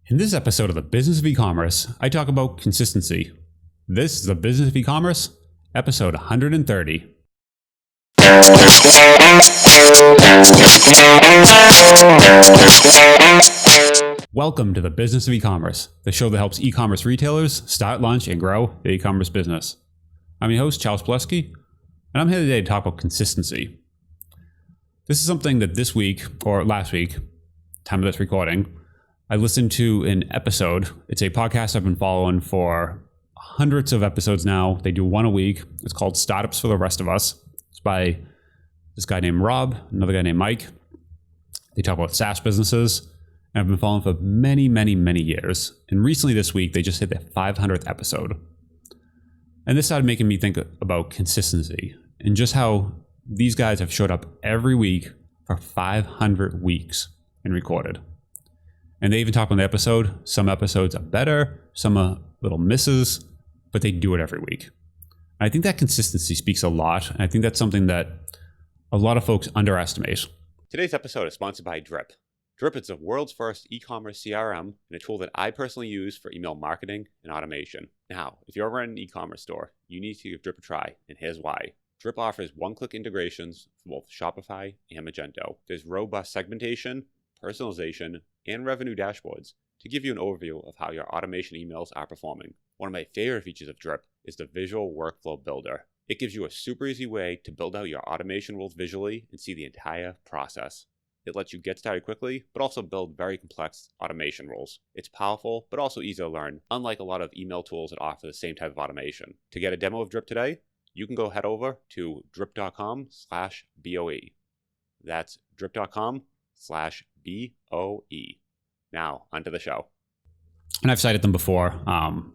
In this episode of the Business of E-commerce, I talk about consistency. This is the Business of E-commerce, episode 130. Welcome to the Business of E-commerce, the show that helps e-commerce retailers start, launch, and grow their e-commerce business. I'm your host, Charles Plesky, and I'm here today to talk about consistency. This is something that this week, or last week, time of this recording, I listened to an episode. It's a podcast I've been following for hundreds of episodes now. They do one a week. It's called Startups for the Rest of Us. It's by this guy named Rob, another guy named Mike. They talk about SaaS businesses. And I've been following for many, many, many years. And recently this week, they just hit their 500th episode. And this started making me think about consistency and just how these guys have showed up every week for 500 weeks and recorded. And they even talk on the episode. Some episodes are better, some are little misses, but they do it every week. And I think that consistency speaks a lot. And I think that's something that a lot of folks underestimate. Today's episode is sponsored by Drip. Drip is the world's first e-commerce CRM and a tool that I personally use for email marketing and automation. Now, if you're ever in an e-commerce store, you need to give Drip a try, and here's why. Drip offers one-click integrations for both Shopify and Magento. There's robust segmentation, personalization, and revenue dashboards to give you an overview of how your automation emails are performing. One of my favorite features of Drip is the visual workflow builder. It gives you a super easy way to build out your automation rules visually and see the entire process. It lets you get started quickly, but also build very complex automation rules. It's powerful, but also easy to learn, unlike a lot of email tools that offer the same type of automation. To get a demo of Drip today, you can go head over to drip.com/BOE. That's drip.com/BOE. Now, onto the show. And I've cited them before. On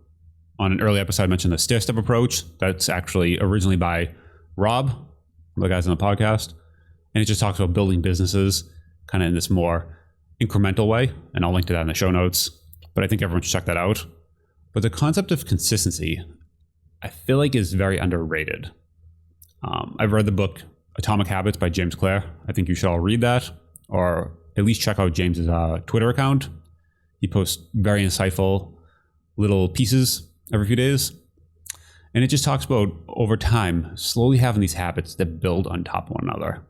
an early episode, I mentioned the Stair Step approach. That's actually originally by Rob, one of the guys on the podcast. And it just talks about building businesses kind of in this more incremental way. And I'll link to that in the show notes. But I think everyone should check that out. But the concept of consistency, I feel like is very underrated. I've read the book Atomic Habits by James Clear. I think you should all read that, or at least check out James's Twitter account. He posts very insightful little pieces every few days. And it just talks about, over time, slowly having these habits that build on top of one another.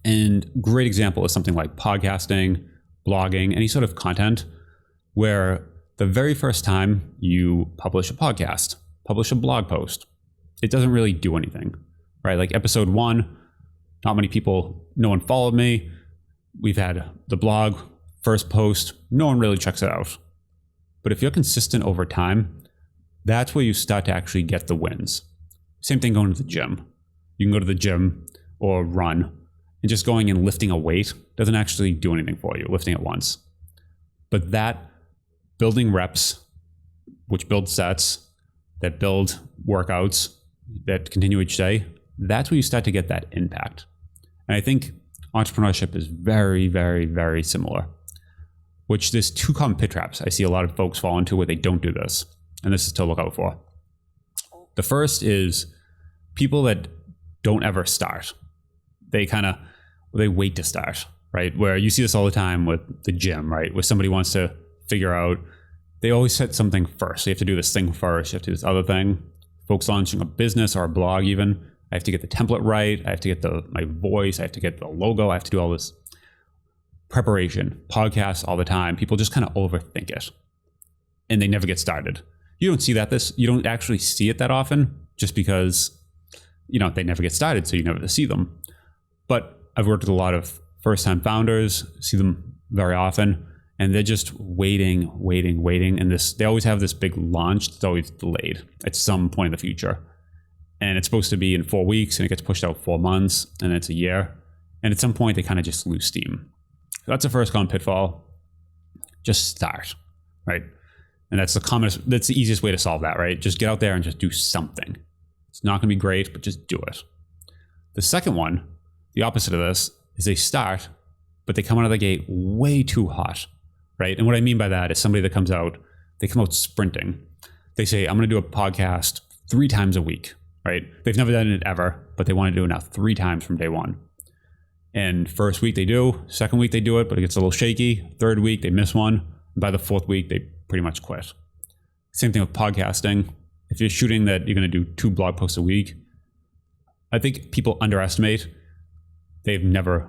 And great example is something like podcasting, blogging, any sort of content where the very first time you publish a podcast, publish a blog post, it doesn't really do anything, right? Like episode 1, not many people, no one followed me. We've had the blog, first post, no one really checks it out. But if you're consistent over time, that's where you start to actually get the wins. Same thing going to the gym. You can go to the gym or run, and just going and lifting a weight doesn't actually do anything for you, lifting it once. But that building reps, which build sets, that build workouts, that continue each day, that's where you start to get that impact. And I think entrepreneurship is very, very, very similar, which there's two common pit traps I see a lot of folks fall into where they don't do this. And this is to look out for. The first is people that don't ever start. They wait to start, right? Where you see this all the time with the gym, right? Where somebody wants to figure out, they always set something first. So you have to do this thing first. You have to do this other thing. Folks launching a business or a blog even, I have to get the template right. I have to get my voice. I have to get the logo. I have to do all this preparation, podcasts all the time. People just kind of overthink it and they never get started. You don't see you don't actually see it that often just because, they never get started. So you never see them. But I've worked with a lot of first-time founders, see them very often, and they're just waiting. And they always have this big launch that's always delayed at some point in the future. And it's supposed to be in 4 weeks, and it gets pushed out 4 months, and then it's a year. And at some point, they kind of just lose steam. So that's the first common pitfall. Just start, right? And that's the easiest way to solve that, right? Just get out there and just do something. It's not going to be great, but just do it. The second one, the opposite of this, is they start, but they come out of the gate way too hot, right? And what I mean by that is somebody that they come out sprinting. They say, I'm going to do a podcast 3 times a week, right? They've never done it ever, but they want to do it now 3 times from day one. And first week they do, second week they do it, but it gets a little shaky. Third week they miss one. By the 4th week, they pretty much quit. Same thing with podcasting. If you're shooting that you're going to do 2 blog posts a week, I think people underestimate. They've never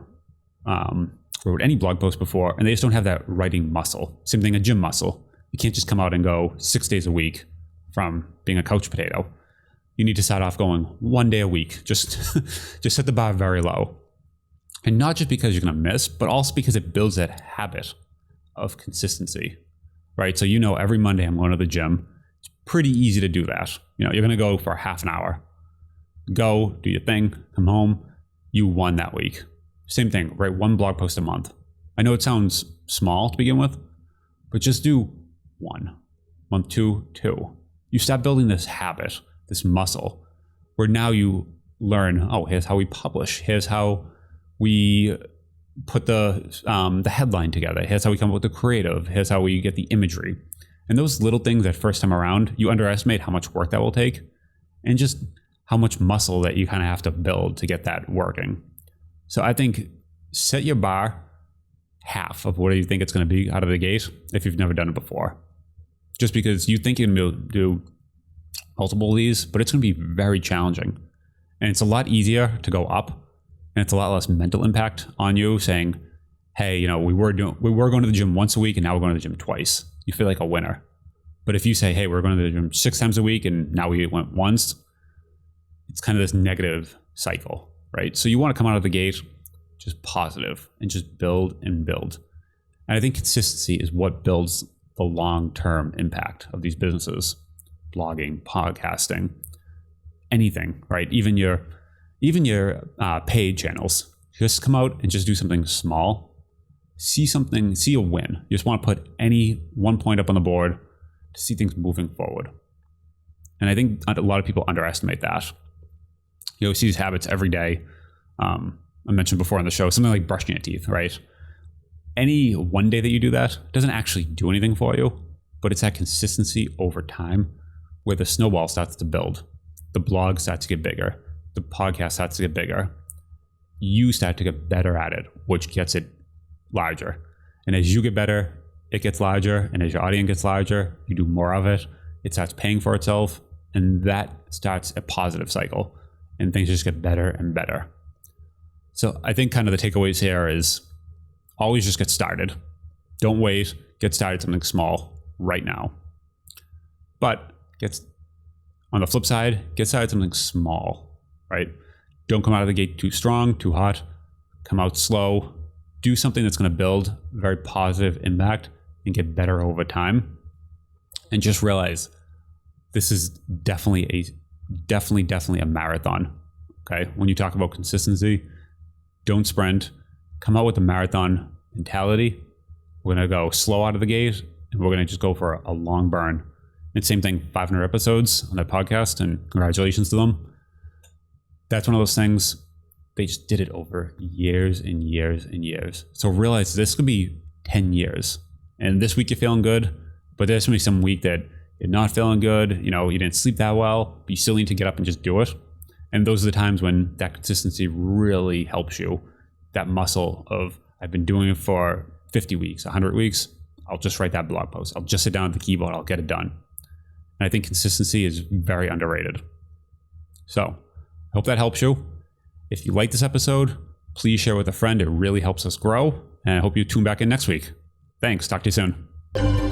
wrote any blog post before, and they just don't have that writing muscle. Same thing, a gym muscle. You can't just come out and go 6 days a week from being a couch potato. You need to start off going 1 day a week. Just set the bar very low. And not just because you're going to miss, but also because it builds that habit of consistency, right? So every Monday I'm going to the gym. It's pretty easy to do that. You're going to go for half an hour. Go, do your thing, come home. You won that week. Same thing, write 1 blog post a month. I know it sounds small to begin with, but just do 1. Month 2, 2. You start building this habit, this muscle, where now you learn, here's how we publish. Here's how we put the headline together. Here's how we come up with the creative. Here's how we get the imagery. And those little things that first time around, you underestimate how much work that will take and just how much muscle that you kind of have to build to get that working. So I think set your bar half of what you think it's going to be out of the gate if you've never done it before. Just because you think you're going to be able to do multiple of these, but it's going to be very challenging. And it's a lot easier to go up, and it's a lot less mental impact on you saying, hey, we were going to the gym once a week and now we're going to the gym twice. You feel like a winner. But if you say, hey, we're going to the gym 6 times a week and now we went once, it's kind of this negative cycle, right? So you want to come out of the gate just positive and just build and build. And I think consistency is what builds the long-term impact of these businesses. Blogging, podcasting, anything, right? Even your paid channels. Just come out and just do something small. See a win. You just want to put any 1 point up on the board to see things moving forward. And I think a lot of people underestimate that. You see these habits every day. I mentioned before on the show, something like brushing your teeth, right? Any one day that you do that doesn't actually do anything for you, but it's that consistency over time where the snowball starts to build. The blog starts to get bigger. The podcast starts to get bigger. You start to get better at it, which gets it larger. And as you get better, it gets larger. And as your audience gets larger, you do more of it. It starts paying for itself. And that starts a positive cycle. And things just get better and better. So I think kind of the takeaways here is always just get started. Don't wait. Get started something small right now. But on the flip side, get started something small, right? Don't come out of the gate too strong, too hot. Come out slow. Do something that's going to build very positive impact and get better over time. And just realize this is definitely a marathon. Okay. When you talk about consistency, don't sprint. Come out with a marathon mentality. We're going to go slow out of the gate and we're going to just go for a long burn. And same thing, 500 episodes on that podcast, and congratulations to them. That's one of those things, they just did it over years and years and years. So realize this could be 10 years. And this week you're feeling good, but there's going to be some week that you're not feeling good. You didn't sleep that well, but you still need to get up and just do it. And those are the times when that consistency really helps you. That muscle of, I've been doing it for 50 weeks, 100 weeks. I'll just write that blog post. I'll just sit down at the keyboard. I'll get it done. And I think consistency is very underrated. So I hope that helps you. If you like this episode, please share with a friend. It really helps us grow. And I hope you tune back in next week. Thanks. Talk to you soon.